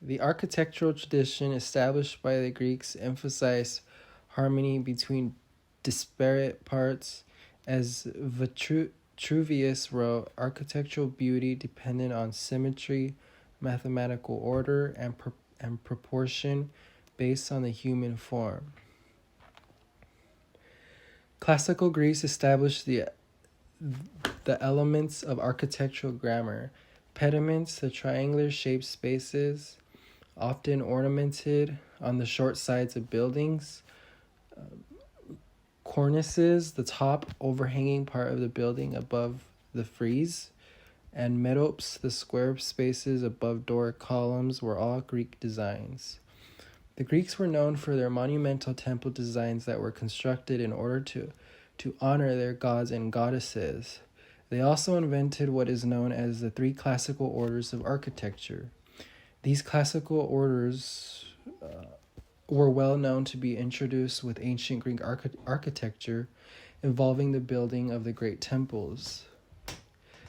The architectural tradition established by the Greeks emphasized harmony between disparate parts. As Vitruvius wrote, architectural beauty depended on symmetry, mathematical order, and proportion based on the human form. Classical Greece established the elements of architectural grammar. Pediments, the triangular shaped spaces, often ornamented on the short sides of buildings. Cornices, the top overhanging part of the building above the frieze. And metopes, the square spaces above Doric columns, were all Greek designs. The Greeks were known for their monumental temple designs that were constructed in order to honor their gods and goddesses. They also invented what is known as the three classical orders of architecture. These classical orders were well known to be introduced with ancient Greek architecture involving the building of the great temples.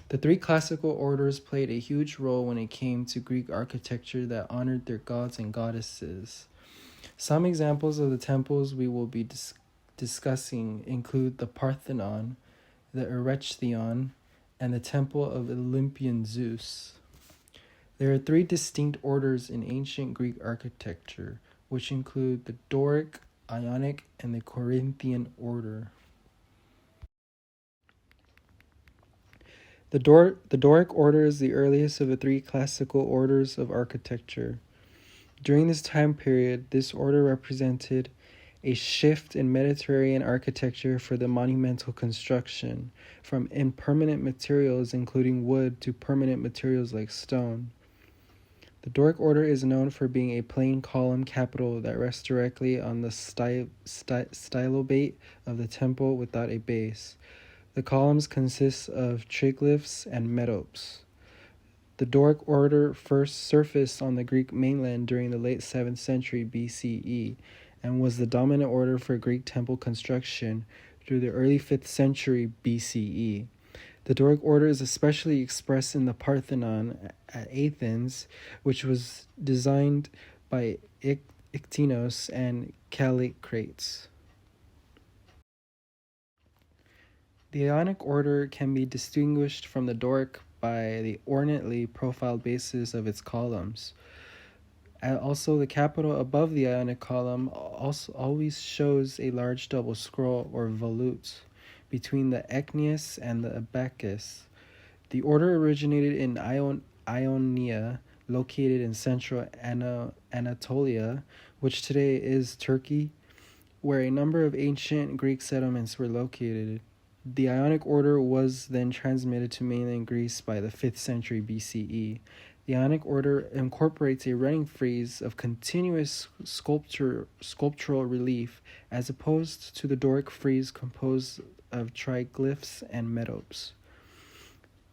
The three classical orders played a huge role when it came to Greek architecture that honored their gods and goddesses. Some examples of the temples we will be discussing include the Parthenon, the Erechtheion, and the Temple of Olympian Zeus. There are three distinct orders in ancient Greek architecture, which include the Doric, Ionic, and the Corinthian order. The Doric order is the earliest of the three classical orders of architecture. During this time period, this order represented a shift in Mediterranean architecture for the monumental construction, from impermanent materials including wood to permanent materials like stone. The Doric order is known for being a plain column capital that rests directly on the stylobate of the temple without a base. The columns consist of triglyphs and metopes. The Doric order first surfaced on the Greek mainland during the late 7th century BCE and was the dominant order for Greek temple construction through the early 5th century BCE. The Doric order is especially expressed in the Parthenon at Athens, which was designed by Ictinos and Callicrates. The Ionic order can be distinguished from the Doric by the ornately profiled bases of its columns. Also, the capital above the Ionic column also always shows a large double scroll or volute between the ecneus and the abacus. The order originated in Ionia, located in central Anatolia, which today is Turkey, where a number of ancient Greek settlements were located. The Ionic order was then transmitted to mainland Greece by the 5th century BCE. The Ionic order incorporates a running frieze of continuous sculptural relief, as opposed to the Doric frieze composed of triglyphs and metopes.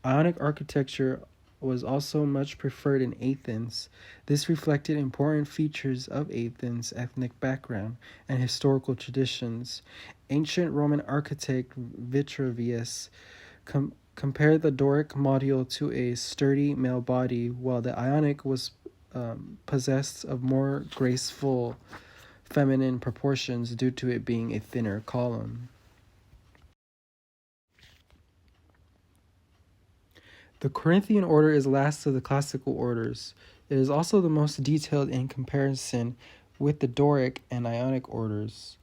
Ionic architecture was also much preferred in Athens. This reflected important features of Athens' ethnic background and historical traditions. Ancient Roman architect Vitruvius compared the Doric module to a sturdy male body, while the Ionic was possessed of more graceful feminine proportions due to it being a thinner column. The Corinthian order is last of the classical orders. It is also the most detailed in comparison with the Doric and Ionic orders.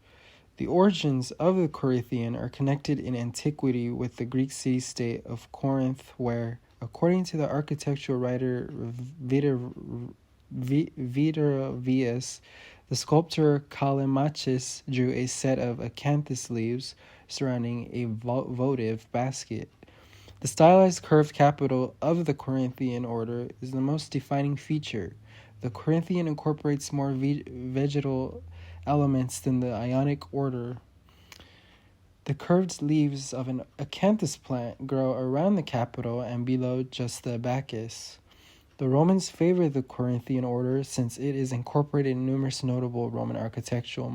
The origins of the Corinthian are connected in antiquity with the Greek city-state of Corinth, where, according to the architectural writer Vitruvius, the sculptor Callimachus drew a set of acanthus leaves surrounding a votive basket. The stylized curved capital of the Corinthian order is the most defining feature. The Corinthian incorporates more vegetal elements than the Ionic order. The curved leaves of an acanthus plant grow around the capital and below just the abacus. The Romans favored the Corinthian order since it is incorporated in numerous notable Roman architectural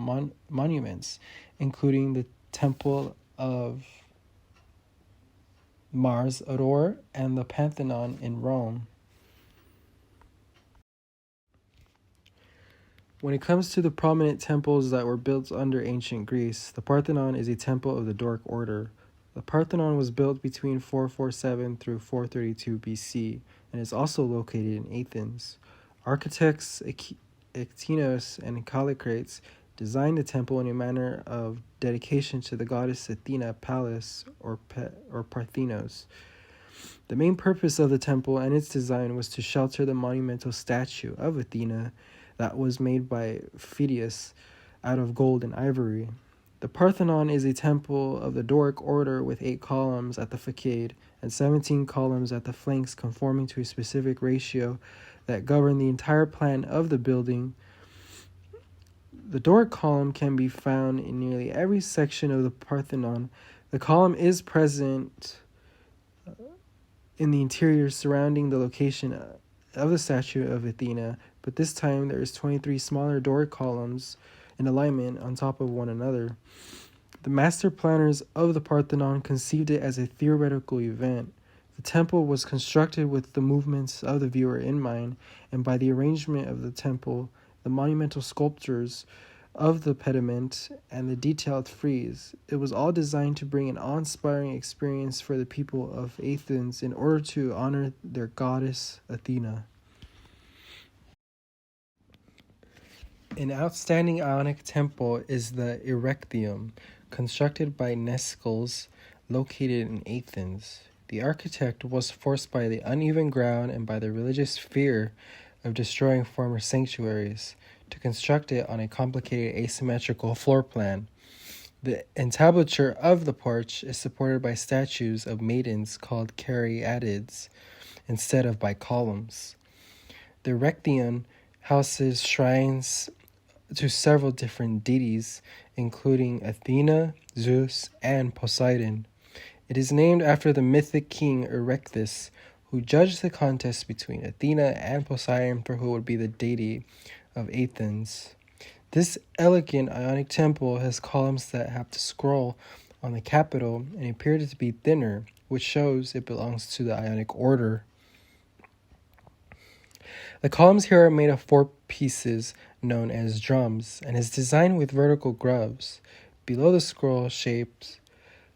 monuments, including the Temple of Mars Aurora and the Parthenon in Rome. When it comes to the prominent temples that were built under ancient Greece, the Parthenon is a temple of the Doric order. The Parthenon was built between 447 through 432 BC and is also located in Athens. Architects Ectinos and Callicrates designed the temple in a manner of dedication to the goddess Athena Pallas or Parthenos. The main purpose of the temple and its design was to shelter the monumental statue of Athena that was made by Phidias out of gold and ivory. The Parthenon is a temple of the Doric order with 8 columns at the facade and 17 columns at the flanks, conforming to a specific ratio that govern the entire plan of the building. The Doric column can be found in nearly every section of the Parthenon. The column is present in the interior surrounding the location of the statue of Athena, but this time there is 23 smaller Doric columns in alignment on top of one another. The master planners of the Parthenon conceived it as a theoretical event. The temple was constructed with the movements of the viewer in mind, and by the arrangement of the temple, the monumental sculptures of the pediment, and the detailed frieze. It was all designed to bring an awe-inspiring experience for the people of Athens in order to honor their goddess Athena. An outstanding Ionic temple is the Erechtheum, constructed by Nescles, located in Athens. The architect was forced by the uneven ground and by the religious fear of destroying former sanctuaries to construct it on a complicated asymmetrical floor plan. The entablature of the porch is supported by statues of maidens called caryatids instead of by columns. The Erechtheion houses shrines to several different deities, including Athena, Zeus, and Poseidon. It is named after the mythic king Erechthus, who judged the contest between Athena and Poseidon for who would be the deity of Athens. This elegant Ionic temple has columns that have to scroll on the capital and appear to be thinner, which shows it belongs to the Ionic order. The columns here are made of 4 pieces known as drums and is designed with vertical grooves. Below the scroll shapes,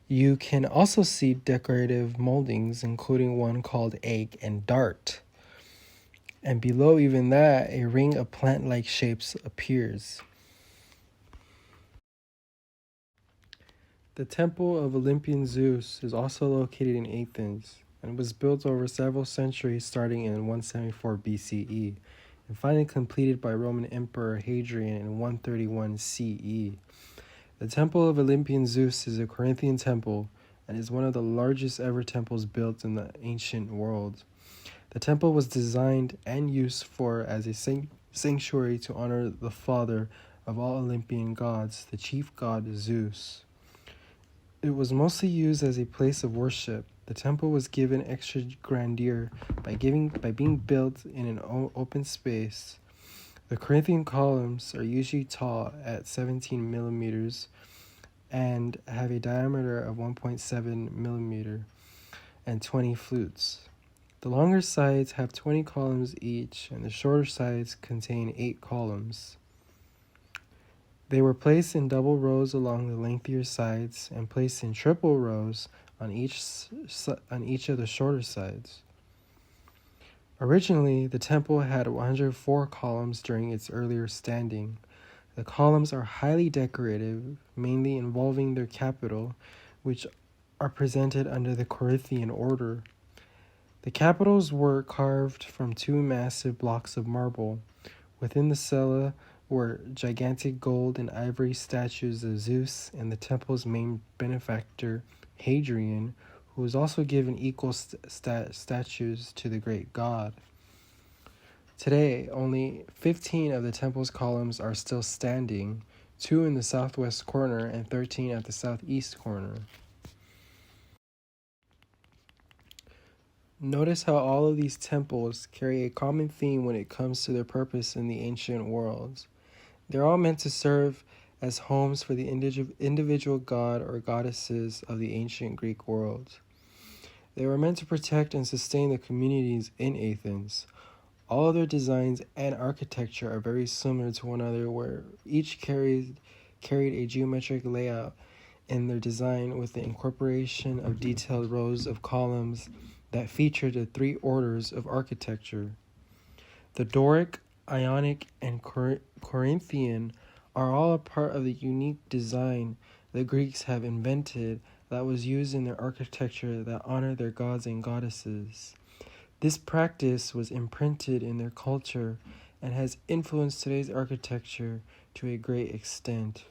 you can also see decorative moldings, including one called egg and dart. And below even that, a ring of plant-like shapes appears. The temple of Olympian Zeus is also located in Athens and was built over several centuries starting in 174 BCE and finally completed by Roman Emperor Hadrian in 131 CE. The temple of Olympian Zeus is a Corinthian temple and is one of the largest ever temples built in the ancient world. The temple was designed and used as a sanctuary to honor the father of all Olympian gods, the chief god Zeus. It was mostly used as a place of worship. The temple was given extra grandeur by being built in an open space. The Corinthian columns are usually tall at 17 millimeters and have a diameter of 1.7 millimeter and 20 flutes. The longer sides have 20 columns each, and the shorter sides contain 8 columns. They were placed in double rows along the lengthier sides and placed in triple rows on each of the shorter sides. Originally, the temple had 104 columns during its earlier standing. The columns are highly decorative, mainly involving their capital, which are presented under the Corinthian order. The capitals were carved from 2 massive blocks of marble. Within the cella were gigantic gold and ivory statues of Zeus and the temple's main benefactor, Hadrian, who was also given equal statues to the great god. Today, only 15 of the temple's columns are still standing, 2 in the southwest corner and 13 at the southeast corner. Notice how all of these temples carry a common theme when it comes to their purpose in the ancient world. They're all meant to serve as homes for the individual god or goddesses of the ancient Greek world. They were meant to protect and sustain the communities in Athens. All their designs and architecture are very similar to one another, where each carried a geometric layout in their design with the incorporation of detailed rows of columns that featured the three orders of architecture. The Doric, Ionic, and Corinthian are all a part of the unique design the Greeks have invented that was used in their architecture that honored their gods and goddesses. This practice was imprinted in their culture and has influenced today's architecture to a great extent.